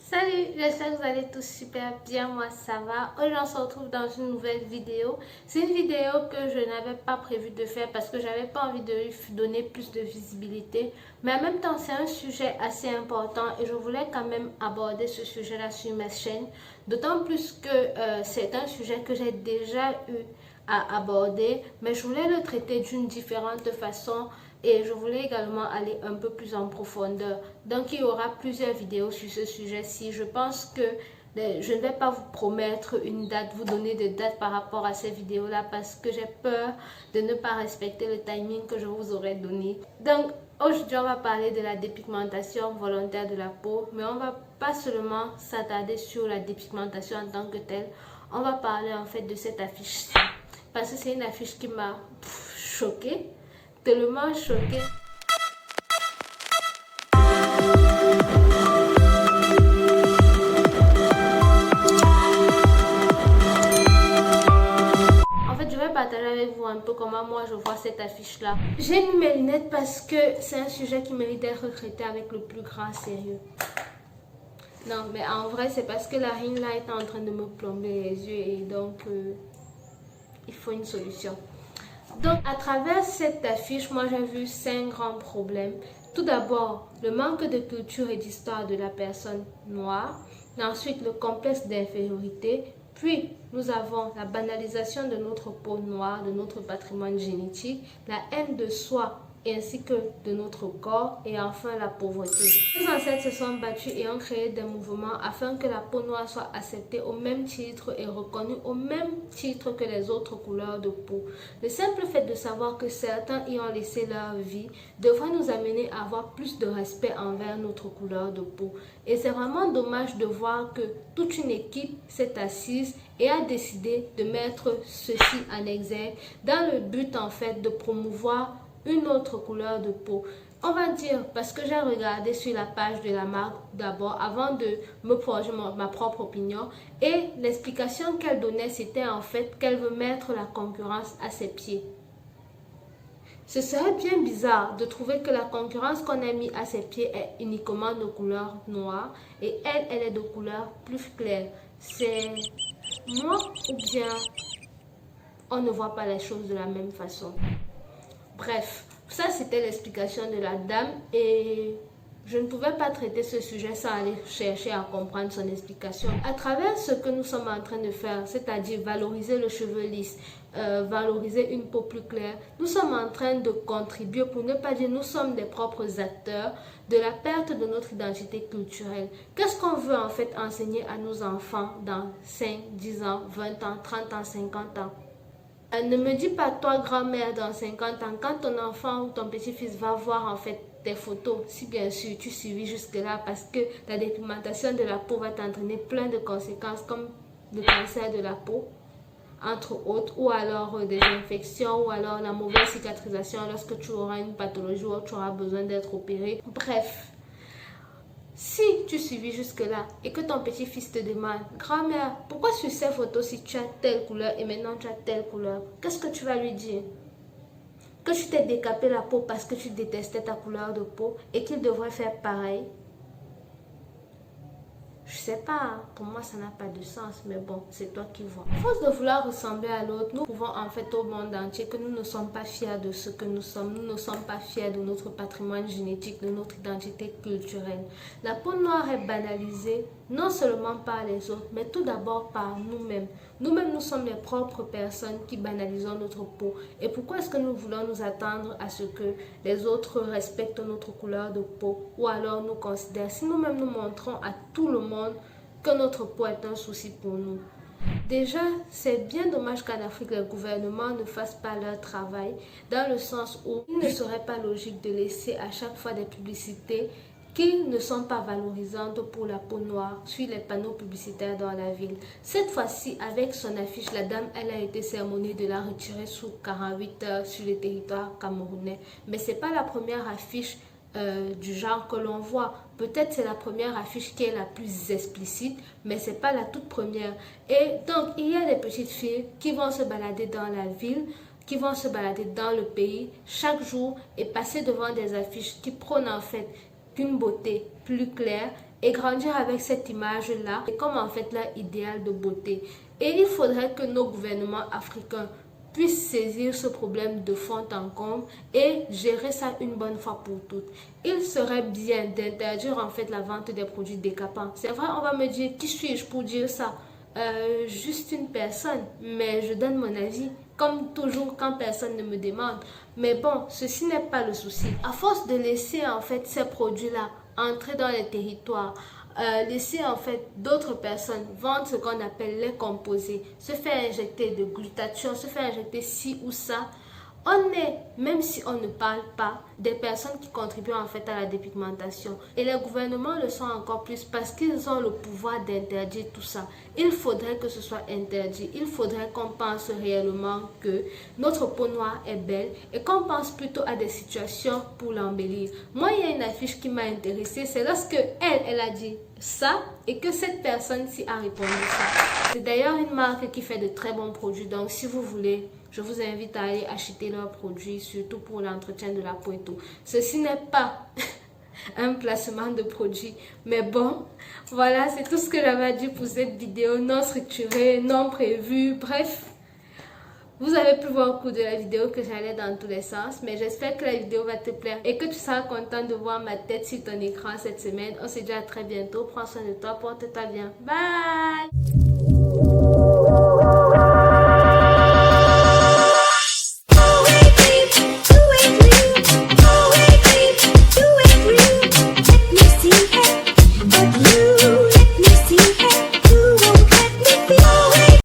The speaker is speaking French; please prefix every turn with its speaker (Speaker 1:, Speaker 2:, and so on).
Speaker 1: Salut, j'espère que vous allez tous super bien, moi ça va. Aujourd'hui on se retrouve dans une nouvelle vidéo. C'est une vidéo que je n'avais pas prévu de faire parce que j'avais pas envie de lui donner plus de visibilité. Mais en même temps c'est un sujet assez important et je voulais quand même aborder ce sujet-là sur ma chaîne. D'autant plus que c'est un sujet que j'ai déjà eu à aborder, mais je voulais le traiter d'une différente façon et je voulais également aller un peu plus en profondeur. Donc il y aura plusieurs vidéos sur ce sujet-ci. Je pense que je ne vais pas vous promettre une date, vous donner des dates par rapport à ces vidéos-là parce que j'ai peur de ne pas respecter le timing que je vous aurais donné. Donc aujourd'hui on va parler de la dépigmentation volontaire de la peau, mais on va pas seulement s'attarder sur la dépigmentation en tant que telle. On va parler en fait de cette affiche-ci parce que c'est une affiche qui m'a choquée, tellement choquée. En fait, je vais partager avec vous un peu comment moi je vois cette affiche-là. J'ai mis mes lunettes parce que c'est un sujet qui mérite d'être traité avec le plus grand sérieux. Non, mais en vrai, c'est parce que la ring là est en train de me plomber les yeux et donc il faut une solution. Donc, à travers cette affiche, moi j'ai vu 5 grands problèmes. Tout d'abord, le manque de culture et d'histoire de la personne noire. Ensuite, le complexe d'infériorité. Puis, nous avons la banalisation de notre peau noire, de notre patrimoine génétique, la haine de soi ainsi que de notre corps et enfin la pauvreté. Nos ancêtres se sont battus et ont créé des mouvements afin que la peau noire soit acceptée au même titre et reconnue au même titre que les autres couleurs de peau. Le simple fait de savoir que certains y ont laissé leur vie devrait nous amener à avoir plus de respect envers notre couleur de peau. Et c'est vraiment dommage de voir que toute une équipe s'est assise et a décidé de mettre ceci en exergue dans le but en fait de promouvoir une autre couleur de peau. On va dire, parce que j'ai regardé sur la page de la marque d'abord avant de me forger ma propre opinion, et l'explication qu'elle donnait c'était en fait qu'elle veut mettre la concurrence à ses pieds. Ce serait bien bizarre de trouver que la concurrence qu'on a mis à ses pieds est uniquement de couleur noire et elle est de couleur plus claire. C'est moi ou bien on ne voit pas les choses de la même façon. Bref, ça c'était l'explication de la dame et je ne pouvais pas traiter ce sujet sans aller chercher à comprendre son explication. À travers ce que nous sommes en train de faire, c'est-à-dire valoriser le cheveu lisse, valoriser une peau plus claire, nous sommes en train de contribuer, pour ne pas dire nous sommes des propres acteurs de la perte de notre identité culturelle. Qu'est-ce qu'on veut en fait enseigner à nos enfants dans 5, 10 ans, 20 ans, 30 ans, 50 ans? Ne me dis pas toi grand-mère dans 50 ans, quand ton enfant ou ton petit-fils va voir en fait tes photos, si bien sûr tu suivis jusque-là parce que la dépigmentation de la peau va t'entraîner plein de conséquences comme le cancer de la peau, entre autres, ou alors des infections, ou alors la mauvaise cicatrisation lorsque tu auras une pathologie ou tu auras besoin d'être opéré. Bref. Si tu suivis jusque-là et que ton petit-fils te demande, grand-mère, pourquoi sur ces photos si tu as telle couleur et maintenant tu as telle couleur, qu'est-ce que tu vas lui dire? Que tu t'es décapé la peau parce que tu détestais ta couleur de peau et qu'il devrait faire pareil? Je sais pas, pour moi ça n'a pas de sens, mais bon, c'est toi qui vois. À force de vouloir ressembler à l'autre, nous prouvons en fait au monde entier que nous ne sommes pas fiers de ce que nous sommes. Nous ne sommes pas fiers de notre patrimoine génétique, de notre identité culturelle. La peau noire est banalisée, non seulement par les autres, mais tout d'abord par nous-mêmes. Nous-mêmes, nous sommes les propres personnes qui banalisons notre peau. Et pourquoi est-ce que nous voulons nous attendre à ce que les autres respectent notre couleur de peau ou alors nous considèrent? Si nous-mêmes nous montrons à tout le monde que notre peau est un souci pour nous. Déjà, c'est bien dommage qu'en Afrique, les gouvernements ne fassent pas leur travail, dans le sens où il ne serait pas logique de laisser à chaque fois des publicités qui ne sont pas valorisantes pour la peau noire sur les panneaux publicitaires dans la ville. Cette fois-ci, avec son affiche, la dame, elle a été sermonnée de la retirer sous 48 heures sur le territoire camerounais. Mais ce n'est pas la première affiche du genre que l'on voit. Peut-être c'est la première affiche qui est la plus explicite, mais c'est pas la toute première. Et donc, il y a des petites filles qui vont se balader dans la ville, qui vont se balader dans le pays chaque jour et passer devant des affiches qui prônent en fait une beauté plus claire et grandir avec cette image-là et comme en fait leur idéal de beauté. Et il faudrait que nos gouvernements africains puissent saisir ce problème de fond en comble et gérer ça une bonne fois pour toutes. Il serait bien d'interdire en fait la vente des produits décapants. C'est vrai, on va me dire, qui suis-je pour dire ça? Juste une personne, mais je donne mon avis, comme toujours quand personne ne me demande. Mais bon, ceci n'est pas le souci. À force de laisser en fait ces produits-là entrer dans les territoires, laisser en fait d'autres personnes vendre ce qu'on appelle les composés, se faire injecter de glutathion, se faire injecter ci ou ça, on est, même si on ne parle pas, des personnes qui contribuent en fait à la dépigmentation. Et les gouvernements le sont encore plus parce qu'ils ont le pouvoir d'interdire tout ça. Il faudrait que ce soit interdit. Il faudrait qu'on pense réellement que notre peau noire est belle et qu'on pense plutôt à des situations pour l'embellir. Moi, il y a une affiche qui m'a intéressée. C'est lorsque elle a dit ça et que cette personne-ci a répondu ça. C'est d'ailleurs une marque qui fait de très bons produits. Donc, si vous voulez, je vous invite à aller acheter leurs produits, surtout pour l'entretien de la peau et tout. Ceci n'est pas un placement de produit, mais bon, voilà, c'est tout ce que j'avais à dire pour cette vidéo non structurée, non prévue, bref. Vous avez pu voir au cours de la vidéo que j'allais dans tous les sens, mais j'espère que la vidéo va te plaire et que tu seras content de voir ma tête sur ton écran cette semaine. On se dit à très bientôt, prends soin de toi, porte-toi bien, bye!